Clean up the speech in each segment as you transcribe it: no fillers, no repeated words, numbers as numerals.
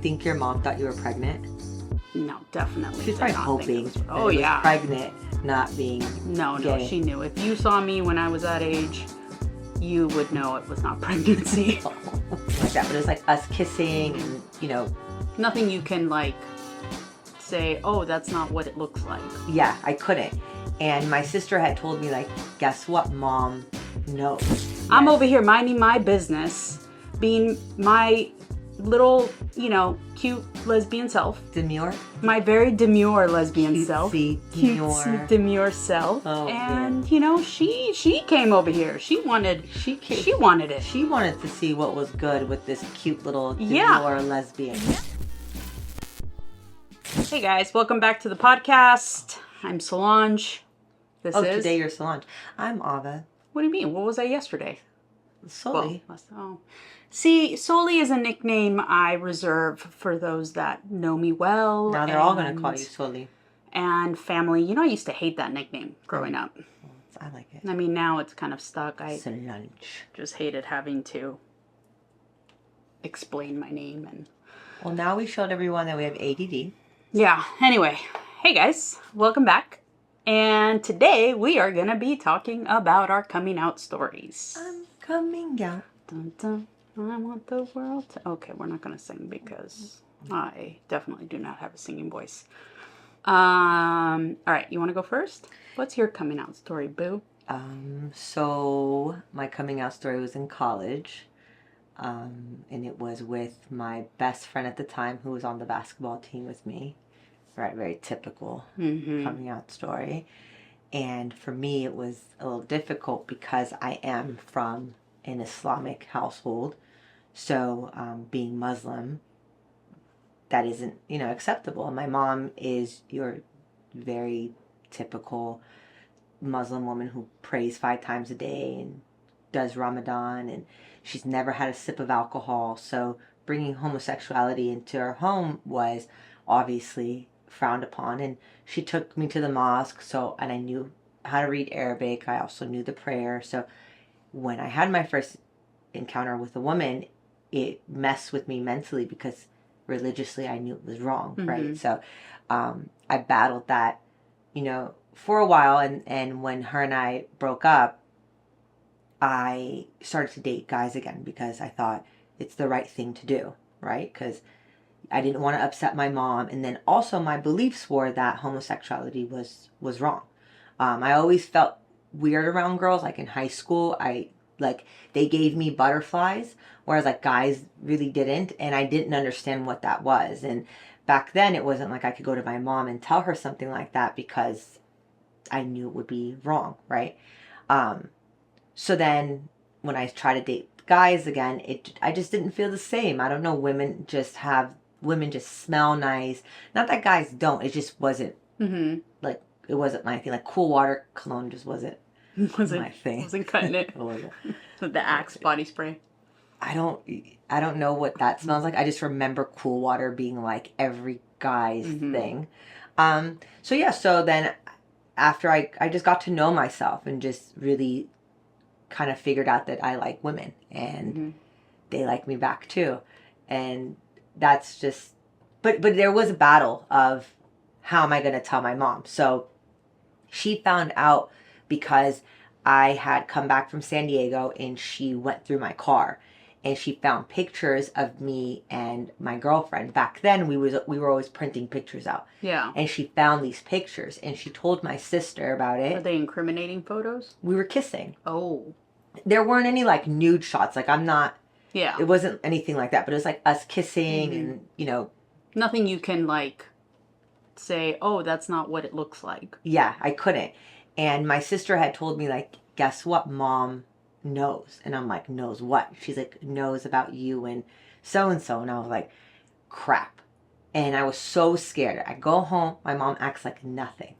think your mom thought you were pregnant? No, definitely. She's probably hoping that was pregnant, not being No, gay. she knew. If you saw me when I was that age, you would know it was not pregnancy. Like that, but it was like us kissing and, Nothing you can say, oh, that's not what it looks like. Yeah, I couldn't. And my sister had told me, guess what, Mom knows. I'm over here minding my business, being my little, cute lesbian self. Demure? My very demure lesbian self. Demure. Demure self. Oh, and, she came over here. She wanted it. She wanted to see what was good with this cute little demure lesbian. Hey guys, welcome back to the podcast. I'm Solange. Today you're Solange. I'm Ava. What do you mean? What was I yesterday? Soli. See, Soli is a nickname I reserve for those that know me well. Now they're all going to call you Soli. And family. I used to hate that nickname growing up. I like it. I mean, now it's kind of stuck. I Solange. just hated having to explain my name. Well, now we showed everyone that we have ADD. Yeah. Anyway, hey guys, welcome back. And today we are going to be talking about our coming out stories. I'm coming out. Dun, dun. I want the world to... Okay, we're not going to sing because I definitely do not have a singing voice. All right, you want to go first? What's your coming out story, boo? So my coming out story was in college. And it was with my best friend at the time who was on the basketball team with me. Right, very typical coming out story. And for me, it was a little difficult because I am from an Islamic household. So being Muslim, that isn't, acceptable. And my mom is your very typical Muslim woman who prays 5 times a day and does Ramadan, and she's never had a sip of alcohol. So bringing homosexuality into our home was obviously frowned upon. And she took me to the mosque, and I knew how to read Arabic. I also knew the prayer. So when I had my first encounter with a woman, it messed with me mentally because religiously I knew it was wrong, right? So I battled that, for a while. And when her and I broke up, I started to date guys again because I thought it's the right thing to do, right? Because I didn't want to upset my mom. And then also my beliefs were that homosexuality was wrong. I always felt weird around girls. Like in high school, they gave me butterflies, whereas guys really didn't. And I didn't understand what that was. And back then it wasn't like I could go to my mom and tell her something like that because I knew it would be wrong, right? So then when I try to date guys again, I just didn't feel the same. I don't know, women just smell nice. Not that guys don't, it just wasn't, it wasn't my thing. Like Cool Water cologne just wasn't my thing. Wasn't cutting it. The Axe body spray. I don't know what that smells like. I just remember Cool Water being like every guy's thing. So then after I just got to know myself and just really kind of figured out that I like women and they like me back too. And that's just, but there was a battle of how am I going to tell my mom? So she found out because I had come back from San Diego and she went through my car and she found pictures of me and my girlfriend. Back then we were always printing pictures out. Yeah. And she found these pictures and she told my sister about it. Are they incriminating photos? We were kissing. Oh. There weren't any nude shots. I'm not. Yeah. It wasn't anything like that, but it was us kissing and, Nothing you can say, oh, that's not what it looks like. Yeah, I couldn't. And my sister had told me guess what, Mom knows? And I'm like, knows what? She's like, knows about you and so. And I was like, crap. And I was so scared. I go home, my mom acts like nothing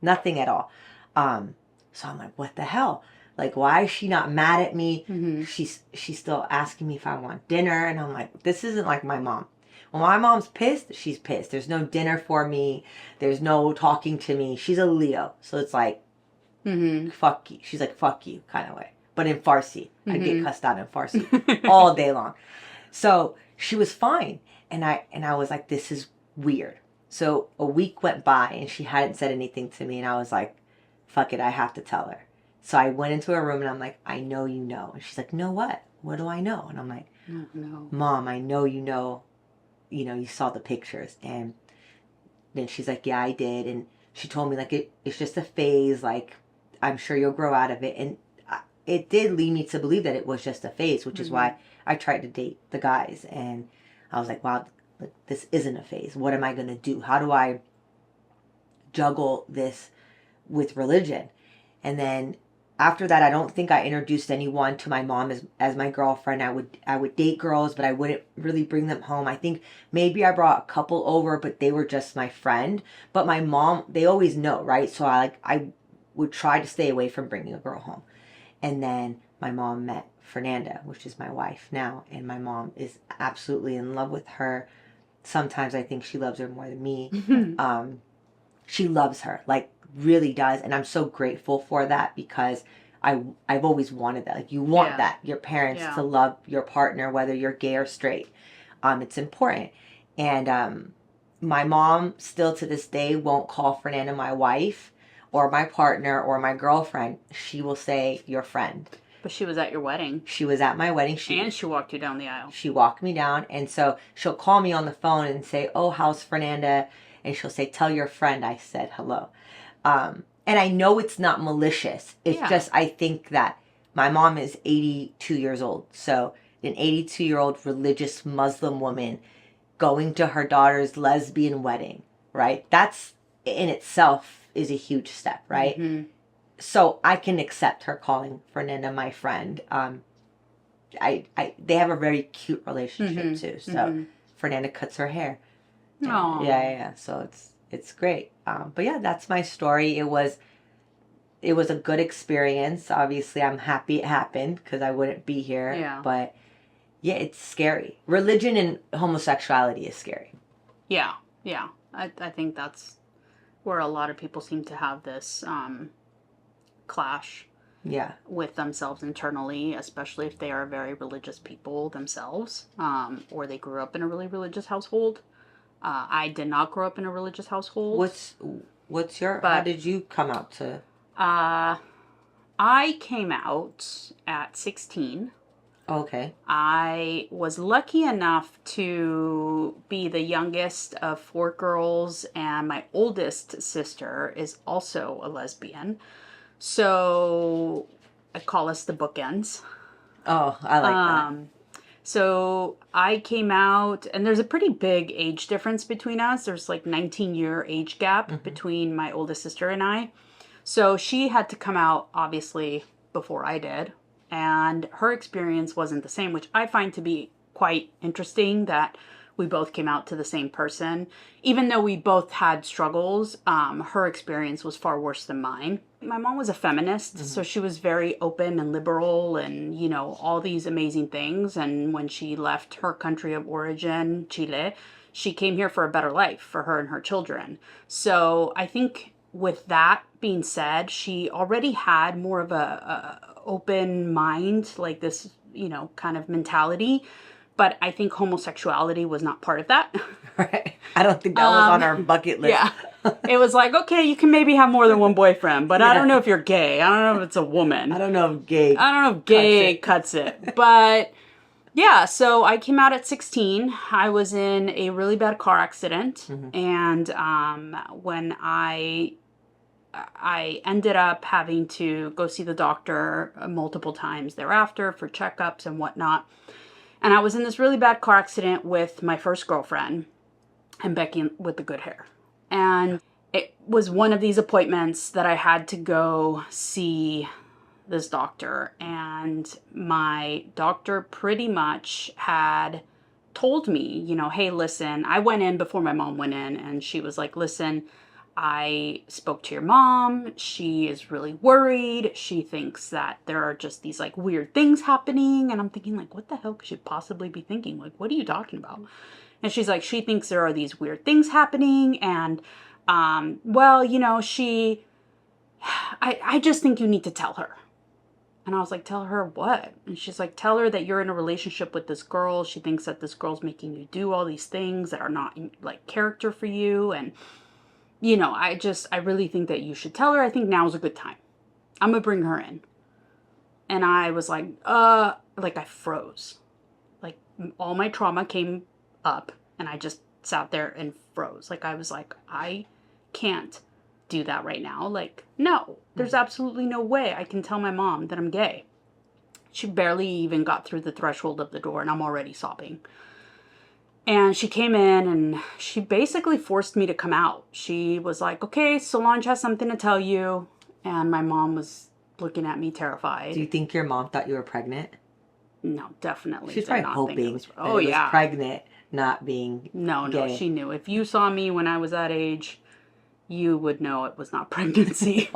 at all. So I'm like, what the hell? Why is she not mad at me? She's still asking me if I want dinner. And I'm like, this isn't like my mom. When my mom's pissed, she's pissed. There's no dinner for me. There's no talking to me. She's a Leo. So it's fuck you. She's like, fuck you kind of way. But in Farsi. I get cussed out in Farsi all day long. So she was fine. I was like, this is weird. So a week went by and she hadn't said anything to me, and I was like, fuck it, I have to tell her. So I went into her room and I'm like, I know you know. And she's like, no, what? What do I know? And I'm like, No. Mom, I know you know, you saw the pictures. And then she's like, yeah, I did. And she told me, like, it's just a phase. Like, I'm sure you'll grow out of it. And it did lead me to believe that it was just a phase, which is why I tried to date the guys. And I was like, wow, this isn't a phase. What am I going to do? How do I juggle this with religion? And then after that, I don't think I introduced anyone to my mom as my girlfriend. I would date girls, but I wouldn't really bring them home. I think maybe I brought a couple over, but they were just my friend. But my mom, they always know, right? So I would try to stay away from bringing a girl home. And then my mom met Fernanda, which is my wife now, and my mom is absolutely in love with her. Sometimes I think she loves her more than me. She loves her, like, really does, and I'm so grateful for that, because I've always wanted that. Like, you want that, your parents to love your partner, whether you're gay or straight. It's important. And my mom still to this day won't call Fernanda my wife or my partner or my girlfriend. She will say your friend. But she was at your wedding. She was at my wedding. And she walked you down the aisle. She walked me down, and so she'll call me on the phone and say, oh, how's Fernanda? And she'll say, tell your friend I said hello. And I know it's not malicious. It's just, I think that my mom is 82 years old. So an 82-year-old religious Muslim woman going to her daughter's lesbian wedding, right? That's in itself is a huge step, right? Mm-hmm. So I can accept her calling Fernanda my friend. They have a very cute relationship too. So Fernanda cuts her hair. Yeah. So it's great. But yeah, that's my story. It was a good experience. Obviously, I'm happy it happened, because I wouldn't be here. Yeah. But yeah, it's scary. Religion and homosexuality is scary. Yeah. I think that's where a lot of people seem to have this clash. Yeah. With themselves internally, especially if they are very religious people themselves, or they grew up in a really religious household. I did not grow up in a religious household. How did you come out to? I came out at 16. Okay. I was lucky enough to be the youngest of 4 girls, and my oldest sister is also a lesbian. So I call us the bookends. Oh, I like that. So I came out, and there's a pretty big age difference between us. There's like 19-year age gap between my oldest sister and I. So she had to come out, obviously, before I did. And her experience wasn't the same, which I find to be quite interesting, that we both came out to the same person. Even though we both had struggles, her experience was far worse than mine. My mom was a feminist, so she was very open and liberal and, all these amazing things. And when she left her country of origin, Chile, she came here for a better life for her and her children. So I think with that being said, she already had more of a open mind, like this, kind of mentality. But I think homosexuality was not part of that. Right. I don't think that was on our bucket list. Yeah. It was like, okay, you can maybe have more than one boyfriend, but I don't know if you're gay. I don't know if it's a woman. I don't know if gay cuts it. But yeah, so I came out at 16. I was in a really bad car accident. And when I ended up having to go see the doctor multiple times thereafter for checkups and whatnot. And I was in this really bad car accident with my first girlfriend and Becky with the good hair. And it was one of these appointments that I had to go see this doctor. And my doctor pretty much had told me, hey, listen, I went in before my mom went in, and she was like, listen, I spoke to your mom. She is really worried. She thinks that there are just these like weird things happening. And I'm thinking, like, what the hell could she possibly be thinking? Like, what are you talking about? And she's like, she thinks there are these weird things happening. And, I just think you need to tell her. And I was like, tell her what? And she's like, tell her that you're in a relationship with this girl. She thinks that this girl's making you do all these things that are not like character for you. And, you know, I really think that you should tell her. I think now's a good time. I'm going to bring her in. And I was like I froze. Like all my trauma came up and I just sat there and froze. Like I was like, I can't do that right now. Like, no, there's absolutely no way I can tell my mom that I'm gay. She barely even got through the threshold of the door and I'm already sobbing. And she came in and she basically forced me to come out. She was like, okay, Solange has something to tell you. And my mom was looking at me terrified. Do you think your mom thought you were pregnant? No, definitely. She's probably hoping that oh, it was yeah. pregnant, not being No, gay. she knew. If you saw me when I was that age, you would know it was not pregnancy.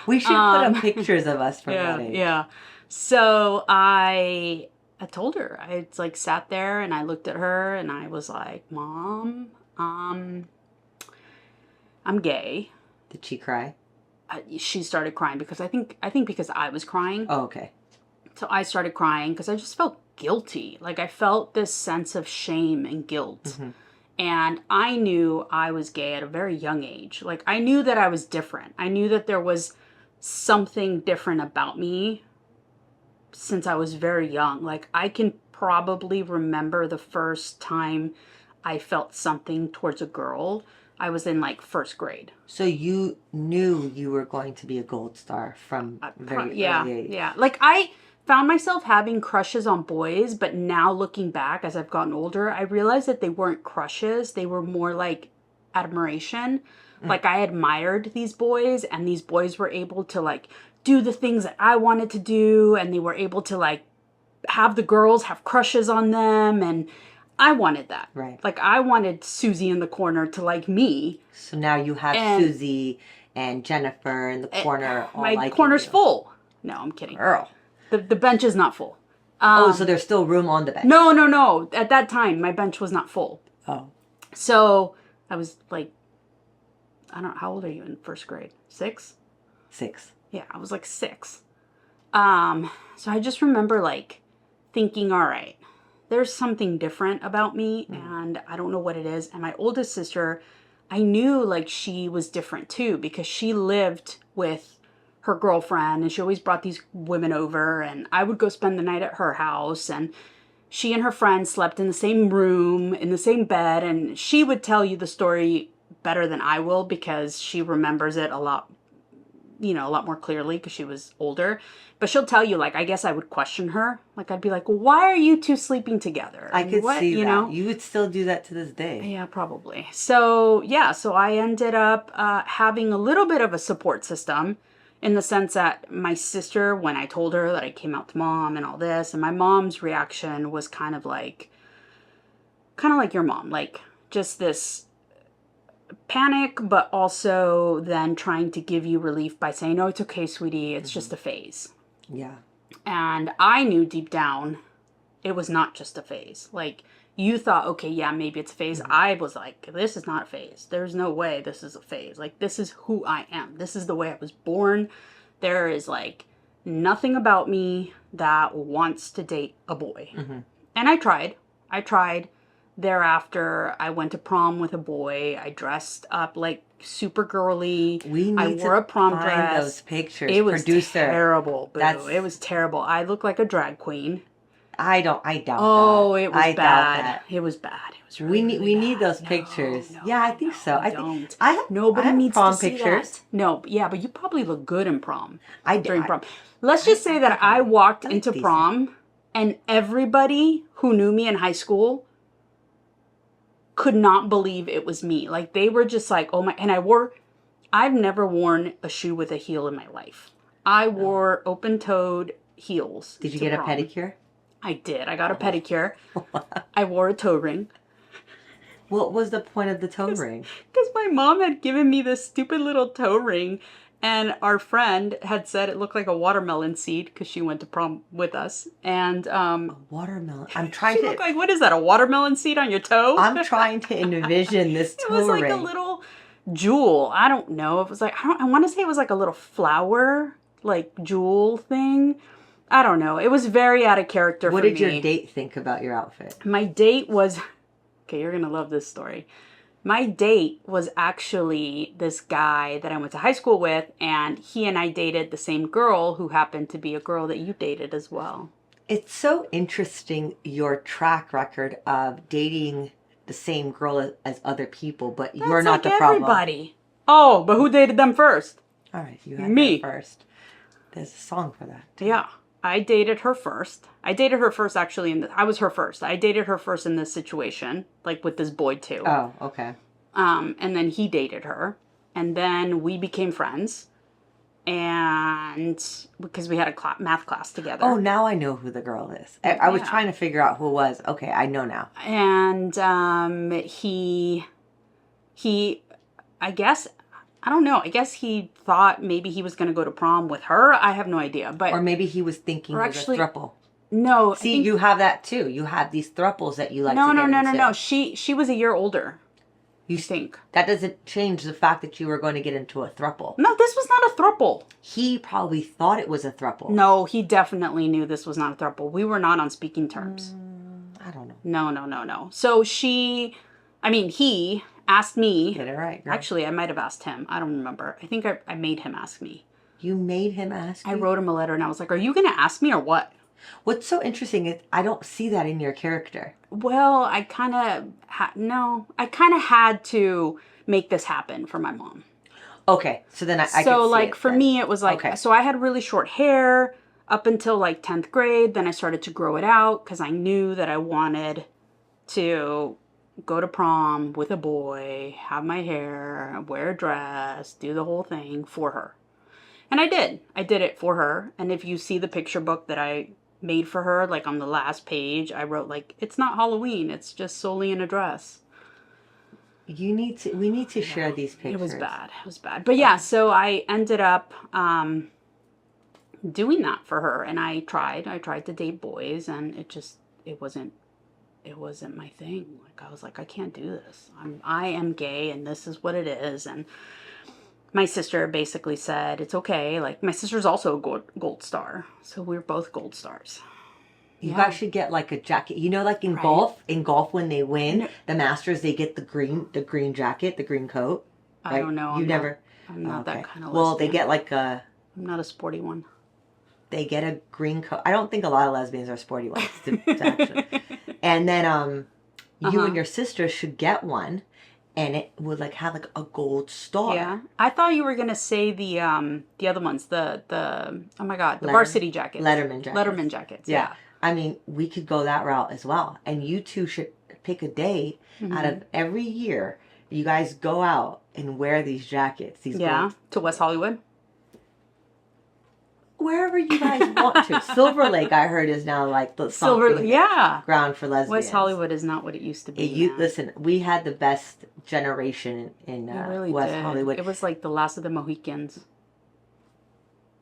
We should put up pictures of us from that age. Yeah. So I told her. I like sat there and I looked at her and I was like, Mom, I'm gay. Did she cry? She started crying because I think because I was crying. Oh, okay. So I started crying because I just felt guilty. Like I felt this sense of shame and guilt. Mm-hmm. And I knew I was gay at a very young age. Like I knew that I was different. I knew that there was something different about me since I was very young. Like I can probably remember the first time I felt something towards a girl. I was in like first grade. So you knew you were going to be a gold star from very early age. Yeah. Like I found myself having crushes on boys, but now looking back as I've gotten older, I realized that they weren't crushes. They were more like admiration. Like I admired these boys and these boys were able to like do the things that I wanted to do and they were able to like have the girls have crushes on them and I wanted that. Right. Like I wanted Susie in the corner to like me. So now you have Susie and Jennifer in the corner. My corner's full. No, I'm kidding. Girl. The bench is not full. So there's still room on the bench. No. At that time, my bench was not full. Oh. So I was like, I don't know, how old are you in first grade? 6? 6. Yeah, I was like 6. So I just remember like thinking, all right, there's something different about me and I don't know what it is. And my oldest sister, I knew like she was different too because she lived with her girlfriend and she always brought these women over and I would go spend the night at her house and she and her friend slept in the same room, in the same bed, and she would tell you the story better than I will because she remembers it a lot more clearly because she was older. But she'll tell you, like, I guess I would question her. Like, I'd be like, well, why are you two sleeping together? I could see that. Know? You would still do that to this day. Yeah, probably. So, yeah, so I ended up having a little bit of a support system in the sense that my sister, when I told her that I came out to mom and all this, and my mom's reaction was kind of like your mom, like just this panic, but also then trying to give you relief by saying, no, it's okay, sweetie, it's just a phase. Yeah. And I knew deep down it was not just a phase. Like, you thought, okay, yeah, maybe it's a phase. I was like, this is not a phase. There's no way this is a phase. Like, this is who I am. This is the way I was born. There is, like, nothing about me that wants to date a boy. Mm-hmm. And I tried. Thereafter, I went to prom with a boy. I dressed up, like, super girly. I wore a prom dress. Those pictures. It was terrible, boo. It was terrible. I looked like a drag queen. I doubt that. Oh, it was bad. It was bad. It was really we need those pictures. No, yeah, I think so. I think nobody needs prom to see pictures. That. No, yeah, but you probably look good in prom. During prom. Let's just say that I walked into prom and everybody who knew me in high school could not believe it was me. Like, they were just like, oh my, and I've never worn a shoe with a heel in my life. I wore open-toed heels. Did you get prom. A pedicure? I did. I got a pedicure. I wore a toe ring. What was the point of the toe ring? Because my mom had given me this stupid little toe ring, and our friend had said it looked like a watermelon seed because she went to prom with us. And a watermelon. I'm trying to look like, what is that? A watermelon seed on your toe? I'm trying to envision this toe ring. It was like a little jewel. I don't know. It was like I want to say it was like a little flower like jewel thing. I don't know. It was very out of character What for me. did your date think about your outfit? My date was... Okay, you're going to love this story. My date was actually this guy that I went to high school with, and he and I dated the same girl who happened to be a girl that you dated as well. It's so interesting, your track record of dating the same girl as other people, but you're not the problem. Everybody. Oh, but who dated them first? All right, you had Me. her first. There's a song for that. Yeah. I dated her first. I dated her first actually I was her first. I dated her first in this situation, like with this boy too. Oh, okay. And then he dated her. And then we became friends. And because we had a math class together. Oh, now I know who the girl is. I was trying to figure out who it was. Okay, I know now. And he, I guess, I don't know. I guess he thought maybe he was going to go to prom with her. I have no idea. But or maybe he was thinking of a throuple. No. See, you have that too. You have these throuples that you like to get into. No. She was a year older. You think. That doesn't change the fact that you were going to get into a throuple. No, this was not a throuple. He probably thought it was a throuple. No, he definitely knew this was not a throuple. We were not on speaking terms. I don't know. No. So he asked me. Get it right, girl. Actually, I might have asked him. I don't remember. I think I made him ask me. You made him ask you? I wrote him a letter and I was like, are you going to ask me or what? What's so interesting is I don't see that in your character. Well, I kind of had to make this happen for my mom. Okay, so then I so could like see for me it was like okay. So I had really short hair up until like 10th grade. Then I started to grow it out because I knew that I wanted to go to prom with a boy, have my hair, wear a dress, do the whole thing for her. And I did. I did it for her. And if you see the picture book that I made for her, like on the last page, I wrote like, it's not Halloween, it's just solely in a dress. We need to share these pictures. It was bad. But yeah, so I ended up doing that for her, and I tried to date boys, and it wasn't my thing. Like I was like, I can't do this. I am gay, and this is what it is. And my sister basically said, it's okay. Like, my sister's also a gold star. So we're both gold stars. You guys should get like a jacket. You know, like in golf when they win the Masters, they get the green jacket, the green coat. Right? I don't know. I'm not that kind of lesbian. Well, they get like a... I'm not a sporty one. They get a green coat. I don't think a lot of lesbians are sporty ones, to actually. And then you and your sister should get one. And it would like have like a gold star. Yeah, I thought you were gonna say the other ones, the oh my god, the varsity jackets, Letterman jackets. Yeah. I mean, we could go that route as well. And you two should pick a date out of every year. You guys go out and wear these jackets. Gold... to West Hollywood. Wherever you guys want to. Silver Lake, I heard, is now like the ground for lesbians. West Hollywood is not what it used to be. Listen, we had the best generation in West Hollywood. It was like the last of the Mohicans.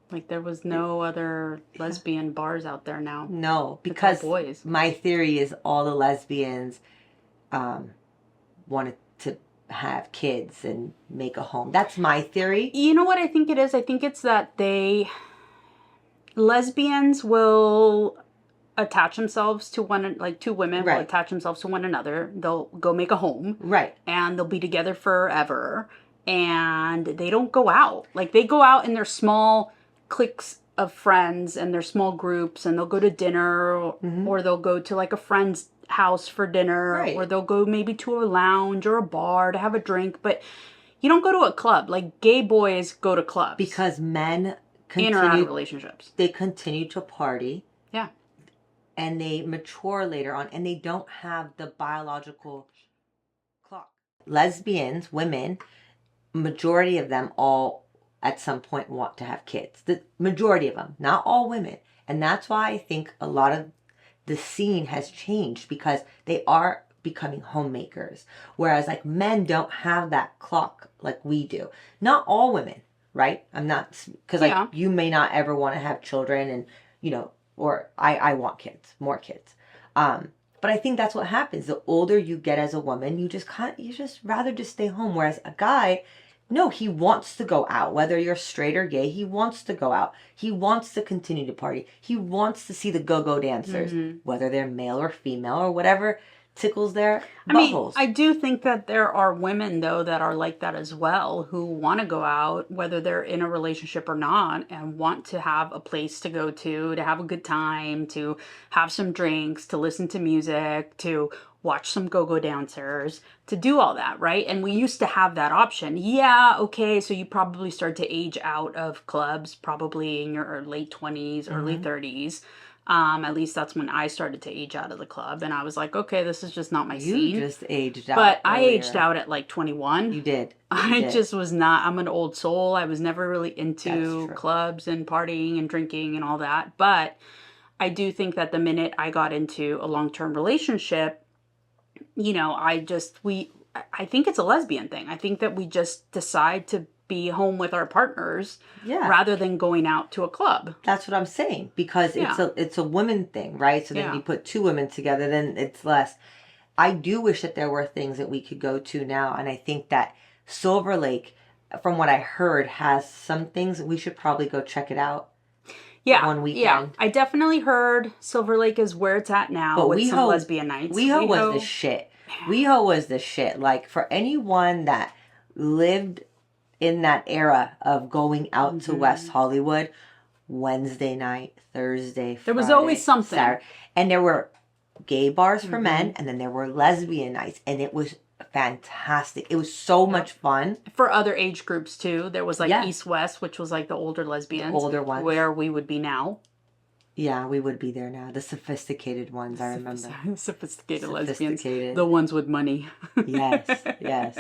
Like there was no other lesbian bars out there now. No, because boys. My theory is all the lesbians wanted to have kids and make a home. That's my theory. You know what I think it is? I think it's that lesbians will attach themselves to two women will attach themselves to one another. They'll go make a home. Right. And they'll be together forever. And they don't go out. Like they go out in their small cliques of friends and their small groups, and they'll go to dinner or they'll go to like a friend's house for dinner, or they'll go maybe to a lounge or a bar to have a drink. But you don't go to a club. Like gay boys go to clubs. Because men in or out of relationships. They continue to party. Yeah. And they mature later on, and they don't have the biological clock. Lesbians, women, majority of them all at some point want to have kids. The majority of them, not all women. And that's why I think a lot of the scene has changed, because they are becoming homemakers. Whereas like men don't have that clock like we do. Not all women. Right? I'm not, because like you may not ever want to have children, and or I want kids, more kids. But I think that's what happens. The older you get as a woman, you just rather just stay home. Whereas a guy, No, he wants to go out. Whether you're straight or gay, he wants to go out. He wants to continue to party. He wants to see the go-go dancers, whether they're male or female or whatever tickles their I mean, buttholes. I do think that there are women, though, that are like that as well, who want to go out, whether they're in a relationship or not, and want to have a place to go to have a good time, to have some drinks, to listen to music, to watch some go-go dancers, to do all that, right? And we used to have that option. Yeah, okay, so you probably start to age out of clubs, probably in your late 20s, early 30s. At least that's when I started to age out of the club, and I was like, okay, this is just not my scene. You just aged out. But I earlier. aged out at like 21. You did. I just was not, I'm an old soul. I was never really into clubs and partying and drinking and all that. But I do think that the minute I got into a long-term relationship, you know, I think it's a lesbian thing. I think that we just decide to be home with our partners rather than going out to a club. That's what I'm saying, because it's a women thing, right? So then you put two women together, then it's less. I do wish that there were things that we could go to now, and I think that Silver Lake, from what I heard, has some things. We should probably go check it out. One weekend. Yeah, I definitely heard Silver Lake is where it's at now, but with some lesbian nights. WeHo was the shit. WeHo was the shit. Like, for anyone that lived in that era of going out to West Hollywood, Wednesday night, Thursday, Friday, there was always something. Saturday, and there were gay bars for men, and then there were lesbian nights, and it was fantastic. It was so much fun. For other age groups too. There was like East West, which was like the older lesbians. The older ones. Where we would be now. Yeah, we would be there now. The sophisticated ones, I remember. Sophisticated lesbians. The ones with money. Yes.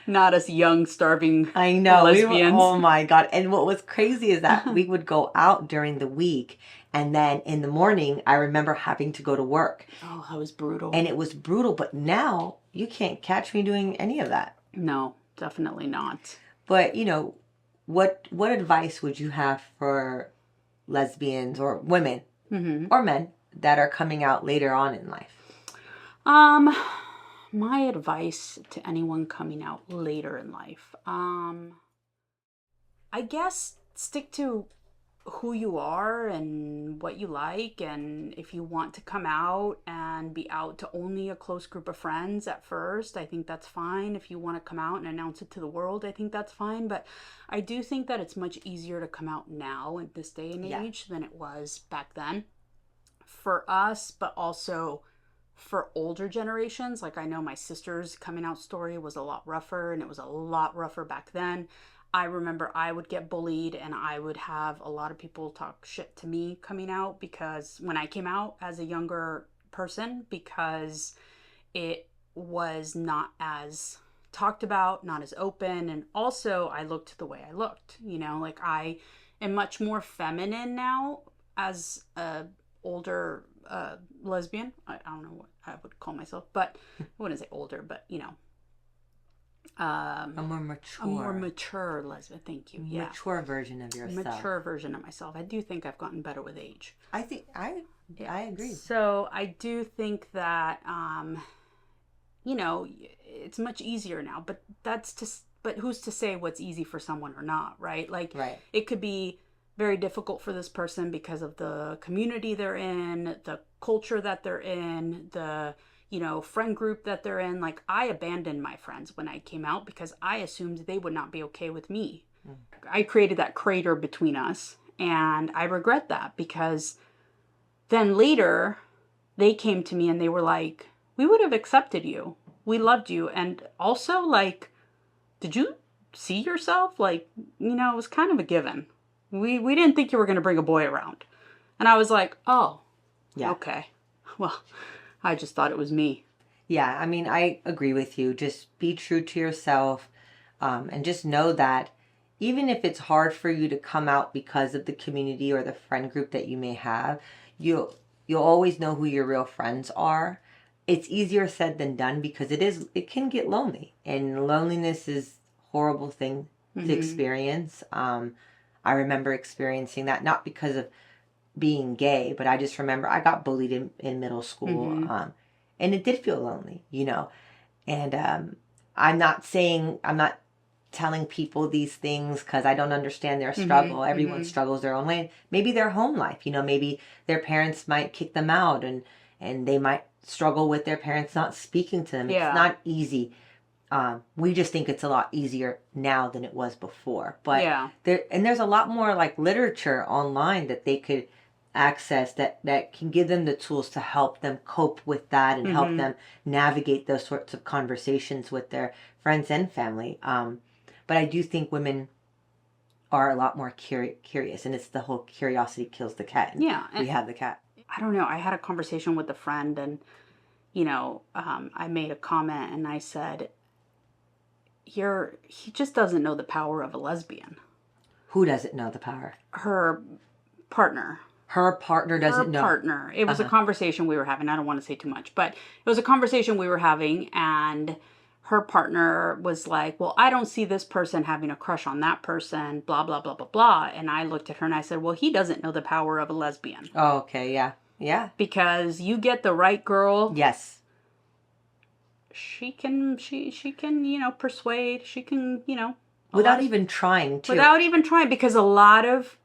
Not us young, starving lesbians. Oh my God. And what was crazy is that we would go out during the week, and then in the morning, I remember having to go to work. Oh, that was brutal. And it was brutal, but now you can't catch me doing any of that. No, definitely not. But, you know, what advice would you have for lesbians or women or men that are coming out later on in life? My advice to anyone coming out later in life, I guess stick to who you are and what you like, and if you want to come out and be out to only a close group of friends at first, I think that's fine. If you want to come out and announce it to the world, I think that's fine. But I do think that it's much easier to come out now in this day and age than it was back then for us, but also for older generations. Like, I know my sister's coming out story was a lot rougher, and it was a lot rougher back then. I remember I would get bullied, and I would have a lot of people talk shit to me coming out, because when I came out as a younger person, because it was not as talked about, not as open, and also I looked the way I looked, you know, like I am much more feminine now as a older lesbian. I don't know what I would call myself, but I wouldn't say older, but you know, a more mature lesbian. Thank you. Mature version of yourself. Mature version of myself. I do think I've gotten better with age. I think I agree. So I do think that you know, it's much easier now, but but who's to say what's easy for someone or not, right? Like, it could be very difficult for this person because of the community they're in, the culture that they're in, the, you know, friend group that they're in. Like, I abandoned my friends when I came out because I assumed they would not be okay with me. I created that crater between us, and I regret that, because then later they came to me and they were like, we would have accepted you. We loved you. And also, like, did you see yourself? Like, you know, it was kind of a given. We didn't think you were going to bring a boy around. And I was like, oh, okay. Well, I just thought it was me. Yeah, I mean, I agree with you. Just be true to yourself, and just know that even if it's hard for you to come out because of the community or the friend group that you may have, you'll always know who your real friends are. It's easier said than done, because it can get lonely, and loneliness is a horrible thing to experience. I remember experiencing that, not because of being gay, but I just remember I got bullied in middle school, and it did feel lonely, you know. And I'm not telling people these things because I don't understand their struggle. Everyone struggles their own way. Maybe their home life, maybe their parents might kick them out and they might struggle with their parents not speaking to them. Yeah. It's not easy. We just think it's a lot easier now than it was before. But there's a lot more like literature online that they could access that can give them the tools to help them cope with that and help them navigate those sorts of conversations with their friends and family. But I do think women are a lot more curious, and it's the whole curiosity kills the cat. And we have the cat. I don't know. I had a conversation with a friend, and I made a comment, and I said, he just doesn't know the power of a lesbian. Who doesn't know the power? Her partner. Her partner doesn't know. Her partner. It was a conversation we were having. I don't want to say too much, but it was a conversation we were having, and her partner was like, well, I don't see this person having a crush on that person, blah, blah, blah, blah, blah. And I looked at her and I said, well, he doesn't know the power of a lesbian. Oh, okay. Yeah. Yeah. Because you get the right girl. Yes. She can, persuade. She can, without even trying to. Without even trying, because a lot of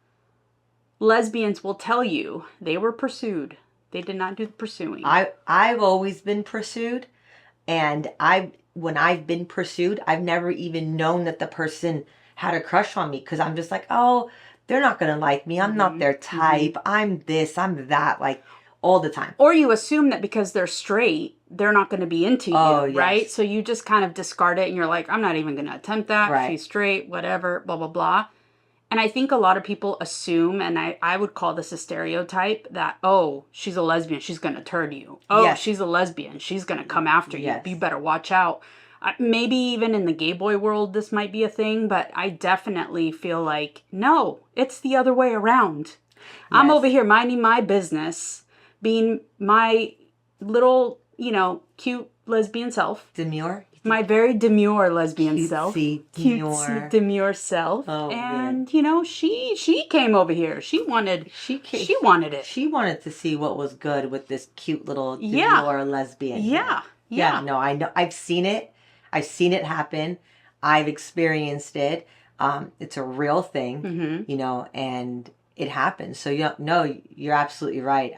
lesbians will tell you they were pursued. They did not do the pursuing. I've always been pursued, and when I've been pursued, I've never even known that the person had a crush on me, because I'm just like, oh, they're not gonna like me. I'm not their type. I'm this. I'm that. Like all the time. Or you assume that because they're straight, they're not going to be into you, yes. right? So you just kind of discard it and you're like, I'm not even going to attempt that. Right. She's straight, whatever, blah, blah, blah. And I think a lot of people assume, and I would call this a stereotype, that, oh, she's a lesbian, she's going to turn you. Oh, yes. She's a lesbian, she's going to come after you. Yes. You better watch out. Maybe even in the gay boy world, this might be a thing, but I definitely feel like, no, it's the other way around. Yes. I'm over here minding my business, being my little, cute lesbian self. Demure? My very demure lesbian Cutesy, self. Demure. Cutesy, demure self. Oh, and, man. She came over here. She wanted it. She wanted to see what was good with this cute little demure lesbian. Yeah. No, I know. I've seen it. I've seen it happen. I've experienced it. It's a real thing, and it happens. So you're absolutely right.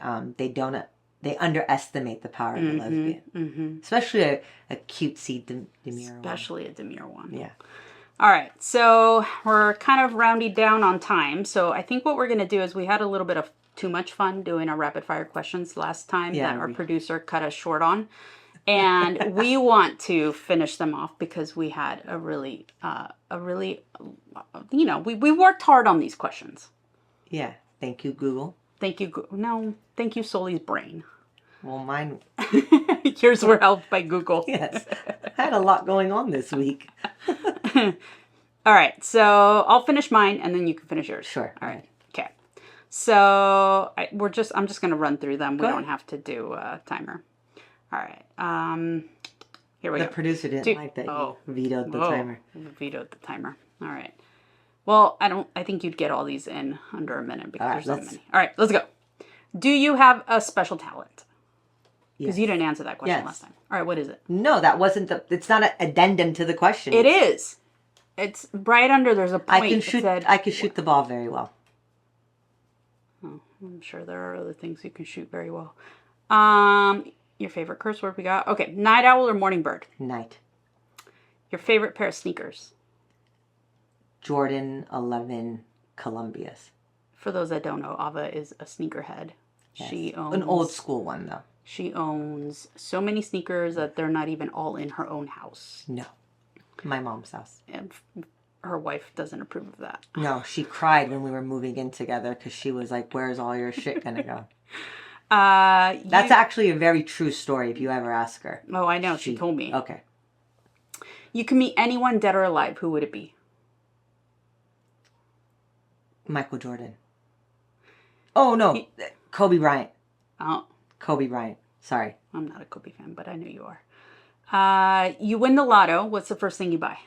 They underestimate the power of a lesbian, especially a cutesy demure one. Especially a demure one. Yeah. All right, so we're kind of rounding down on time. So I think what we're going to do is we had a little bit of too much fun doing our rapid fire questions last time that our producer cut us short on. And we want to finish them off because we had a really, we worked hard on these questions. Yeah. Thank you, Google. Thank you. No, thank you, Soli's brain. Well, mine. Yours were helped by Google. Yes. I had a lot going on this week. All right. So I'll finish mine and then you can finish yours. Sure. All right. Okay. So I'm just going to run through them. We don't have to do a timer. All right. Here we go. The producer didn't like that you vetoed the timer. Vetoed the timer. All right. Well, I think you'd get all these in under a minute because there's so many. All right, let's go. Do you have a special talent? Because you didn't answer that question last time. All right, what is it? No, that wasn't it's not an addendum to the question. It is. It's right under, there's a point. I can shoot the ball very well. Oh, I'm sure there are other things you can shoot very well. Your favorite curse word we got? Okay, night owl or morning bird? Night. Your favorite pair of sneakers? Jordan 11 Columbias. For those that don't know, Ava is a sneakerhead. Yes. She owns an old school one though. She owns so many sneakers that they're not even all in her own house. No. My mom's house. And her wife doesn't approve of that. No, she cried when we were moving in together because she was like, where's all your shit gonna go? That's actually a very true story if you ever ask her. Oh, I know. She told me. Okay. You can meet anyone dead or alive. Who would it be? Michael Jordan. Oh, no. Kobe Bryant. Oh. Kobe Bryant. Sorry. I'm not a Kobe fan, but I know you are. You win the lotto. What's the first thing you buy?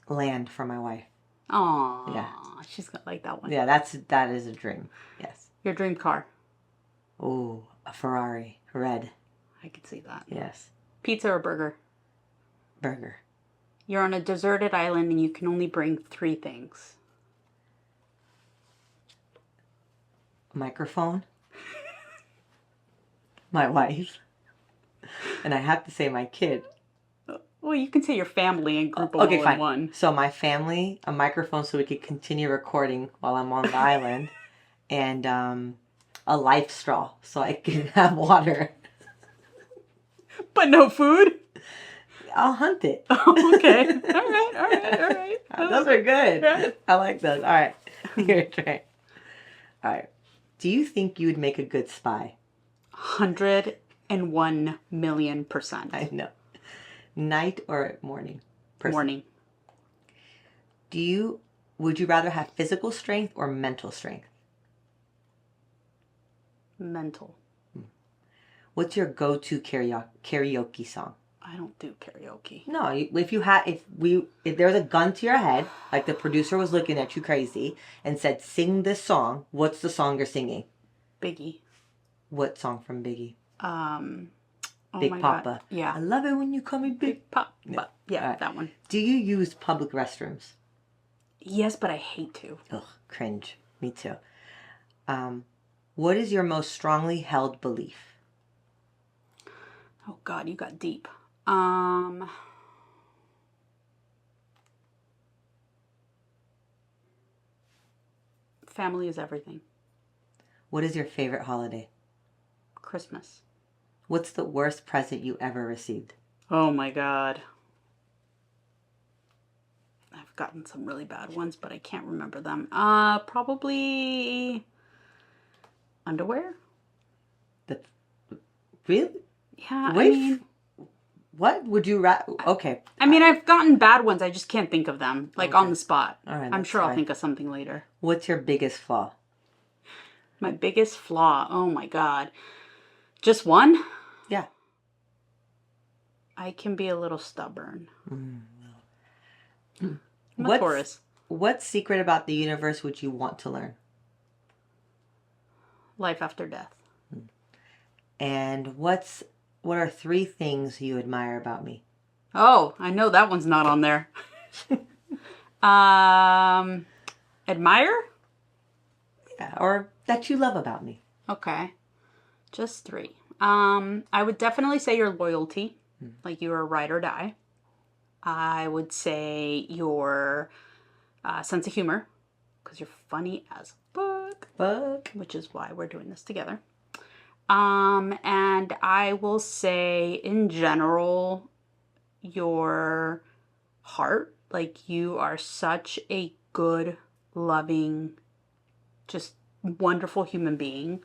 Land for my wife. Aww. Yeah. She's gonna like that one. Yeah, that is a dream. Yes. Your dream car? Oh, a Ferrari. Red. I could see that. Yes. Pizza or burger? Burger. You're on a deserted island and you can only bring 3 things. Microphone. My wife. And I have to say my kid. Well, you can say your family and group them Okay, all fine. in one. So my family, a microphone so we could continue recording while I'm on the island, and a life straw so I can have water. But no food? I'll hunt it. Oh, okay. All right. Those are good. Yeah. I like those. All right. Your turn. All right. Do you think you would make a good spy? 101,000,000%. I know. Night or morning person? Morning. Would you rather have physical strength or mental strength? Mental. What's your go-to karaoke song? I don't do karaoke. No, if there was a gun to your head, like the producer was looking at you crazy and said, "Sing this song." What's the song you're singing? Biggie. What song from Biggie? Big Papa. God. Yeah. I love it when you call me Big. Pop. Yeah. Yeah, Right. that one. Do you use public restrooms? Yes, but I hate to. Ugh, cringe. Me too. What is your most strongly held belief? Oh God, you got deep. Family is everything. What is your favorite holiday? Christmas. What's the worst present you ever received? Oh my God. I've gotten some really bad ones, but I can't remember them. Probably underwear. Really? Yeah, Wait, I mean, what would you okay. I mean, I've gotten bad ones. I just can't think of them, like on the spot. All right, I'm that's sure I'll fine. think of something later. What's your biggest flaw? My biggest flaw. Oh my God. Just one? Yeah. I can be a little stubborn. I'm a What's- Taurus. What secret about the universe would you want to learn? Life after death. And what are 3 things you admire about me? Oh, I know that one's not on there. Admire? Yeah, or that you love about me? Okay. Just 3. I would definitely say your loyalty. Like you're a ride or die. I would say your sense of humor. Because you're funny as fuck. Which is why we're doing this together. And I will say in general, your heart. Like you are such a good, loving, just wonderful human being.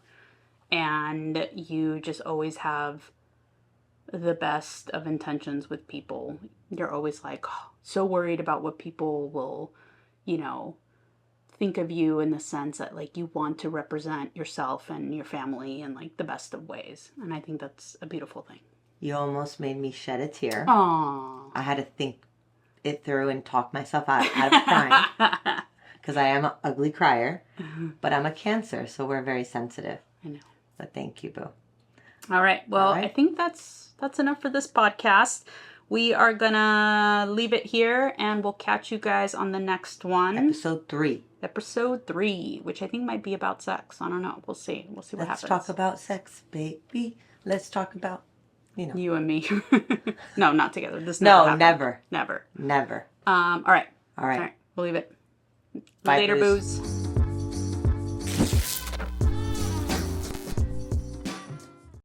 And you just always have the best of intentions with people. You're always like so worried about what people will, think of you in the sense that like you want to represent yourself and your family in like the best of ways. And I think that's a beautiful thing. You almost made me shed a tear. Aww. I had to think it through and talk myself out of crying. Because I am an ugly crier. But I'm a Cancer, so we're very sensitive. I know. But thank you, boo. All right. Well, All right. I think that's enough for this podcast. We are gonna leave it here, and we'll catch you guys on the next one. Episode 3. Episode 3, which I think might be about sex. I don't know. We'll see. We'll see what Let's happens. talk about sex, baby. Let's talk about, You and me. No, not together. This No, happened. never. Never. Never. All right. All right. All right. We'll leave it. Bye, Later, boos. boos.